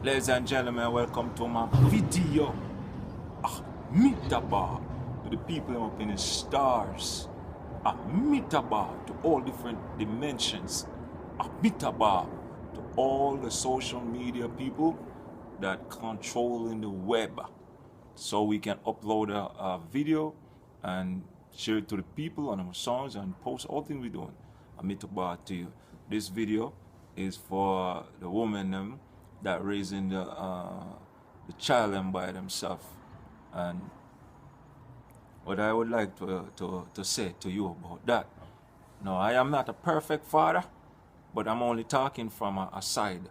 Ladies and gentlemen, welcome to my video. Meet about to the people up in the stars. Meet about to all different dimensions. Meet about to all the social media people that controlling the web. So we can upload a video and share it to the people on our songs and post all things we're doing. Meet about to you. This video is for the woman that raising the child them by themselves. And what I would like to say to you about that. No, I am not a perfect father, but I'm only talking from a side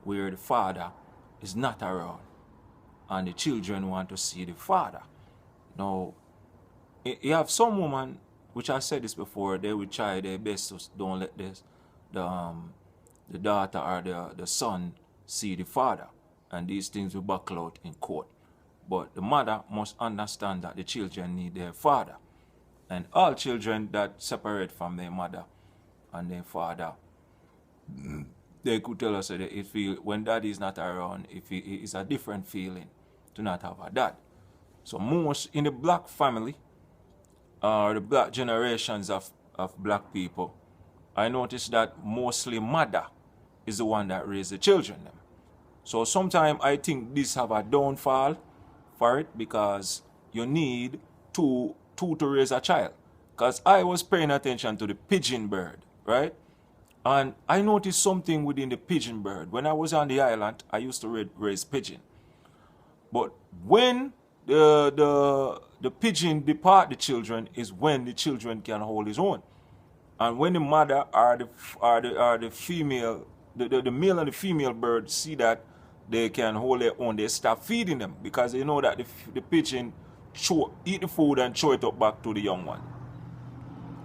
where the father is not around and the children want to see the father. Now, you have some women, which I said this before, they will try their best to don't let the daughter or the son see the father, and these things will buckle out in court. But the mother must understand that the children need their father, and all children that separate from their mother and their father, they could tell us that it feel when daddy is not around, it's a different feeling to not have a dad. So most in the black family, or the black generations of black people, I noticed that mostly mother is the one that raised the children. So sometimes I think this have a downfall for it, because you need two to raise a child. Because I was paying attention to the pigeon bird, right? And I noticed something within the pigeon bird. When I was on the island, I used to raise pigeon. But when the pigeon depart the children is when the children can hold his own. And when the mother or the female, the male and the female bird see that they can hold their own, they start feeding them, because they know that the pigeon eat the food and throw it up back to the young one.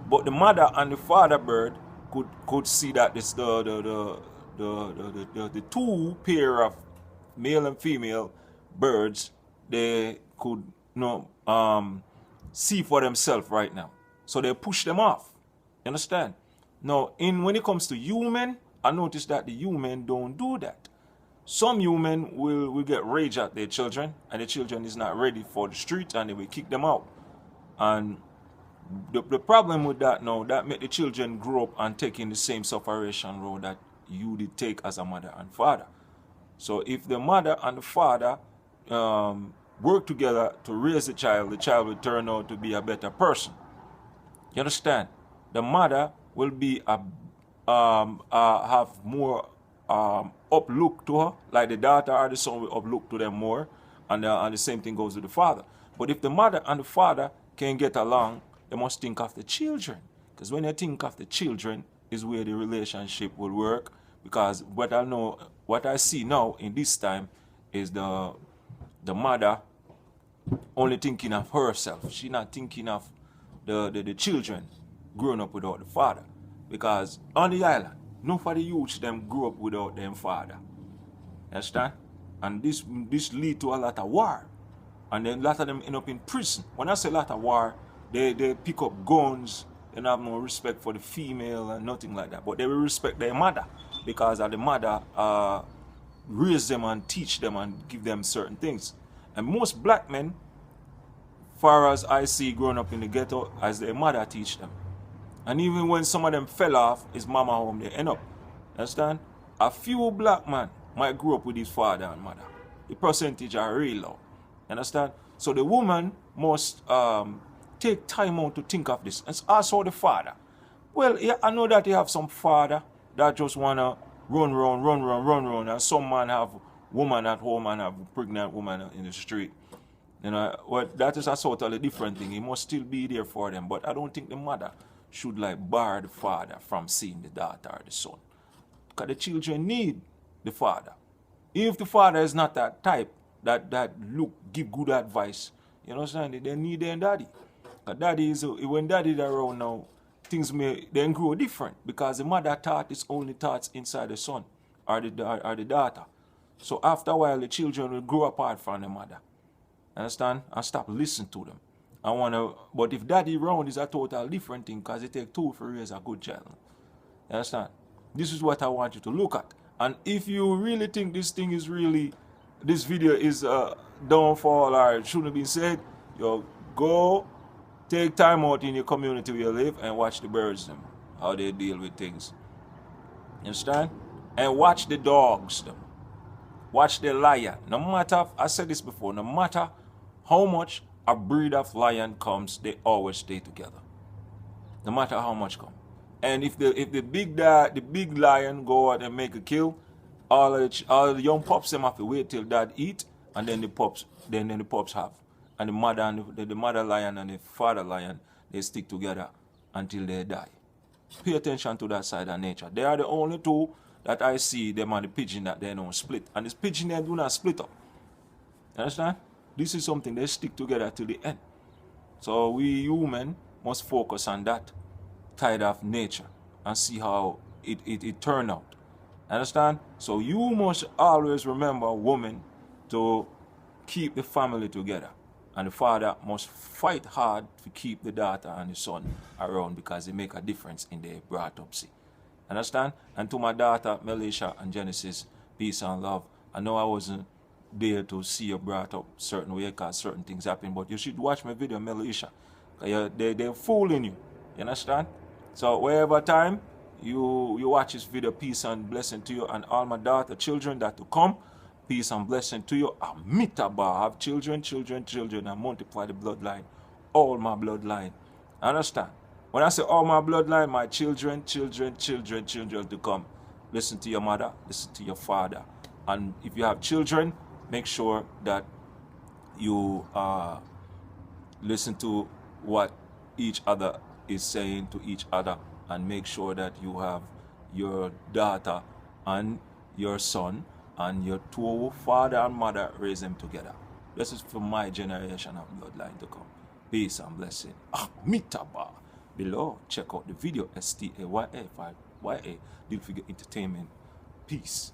But the mother and the father bird could see that this the two pair of male and female birds, they could see for themselves right now. So they push them off. You understand? Now, when it comes to human, I noticed that the human don't do that. Some human will get rage at their children, and the children is not ready for the street, and they will kick them out. And the problem with that now, that make the children grow up and taking the same separation road that you did take as a mother and father. So if the mother and the father work together to raise the child will turn out to be a better person. You understand? The mother will be have more uplook to her, like the daughter or the son will uplook to them more, and the same thing goes with the father. But if the mother and the father can get along, they must think of the children, because when they think of the children is where the relationship will work. Because what I see now in this time is the mother only thinking of herself. She not thinking of the children growing up without the father. Because on the island, none of the youths them grew up without them father. Understand? And this lead to a lot of war. And then a lot of them end up in prison. When I say a lot of war, they pick up guns, they don't have no respect for the female and nothing like that. But they will respect their mother, because the mother raise them and teach them and give them certain things. And most black men, far as I see growing up in the ghetto, as their mother teach them. And even when some of them fell off, his mama home, they end up. Understand? A few black men might grow up with his father and mother. The percentage are real low. Understand? So the woman must take time out to think of this. And also the father. Well, yeah, I know that you have some father that just want to run, and some man have woman at home and have pregnant woman in the street. You know, well, that is a totally different thing. He must still be there for them. But I don't think the mother should like bar the father from seeing the daughter or the son. Because the children need the father. If the father is not that type that give good advice, you know what I'm saying? They need their daddy. Because when daddy is around now, things may then grow different, because the mother thought is only thoughts inside the son or the daughter. So after a while, the children will grow apart from the mother. Understand? And stop listening to them. But if daddy around is a total different thing, because it takes two for raise a good child. You understand? This is what I want you to look at. And if you really think this thing is really, this video is downfall or it shouldn't be said, you go take time out in your community where you live and watch the birds them, how they deal with things. You understand? And watch the dogs them. Watch the lion. No matter, I said this before, no matter how much a breed of lion comes, they always stay together. No matter how much come. And if the big lion go out and make a kill, all the young pups them have to wait till dad eat, and then the pups have. And the mother and the mother lion and the father lion, they stick together until they die. Pay attention to that side of nature. They are the only two that I see them and the pigeon that they don't split. And this pigeon they do not split up. You understand? This is something they stick together till the end. So we human must focus on that side of nature and see how it turn out. Understand? So you must always remember, woman, to keep the family together. And the father must fight hard to keep the daughter and the son around because they make a difference in their brought up. See? Understand? And to my daughter, Melisha and Genesis, peace and love. I know I wasn't there to see you brought up certain way because certain things happen, but you should watch my video, Melisha. They're fooling you. You understand? So wherever time you watch this video, peace and blessing to you and all my daughter, children that to come. Peace and blessing to you. Amitabha. Have children, and multiply the bloodline. All my bloodline. Understand? When I say all my bloodline, my children to come. Listen to your mother, listen to your father. And if you have children, make sure that you listen to what each other is saying to each other, and make sure that you have your daughter and your son and your two father and mother, raise them together. This is for my generation of bloodline to come. Peace and blessing. Amitabha. Below, check out the video, STAYA5YA, Deal Figure Entertainment. Peace.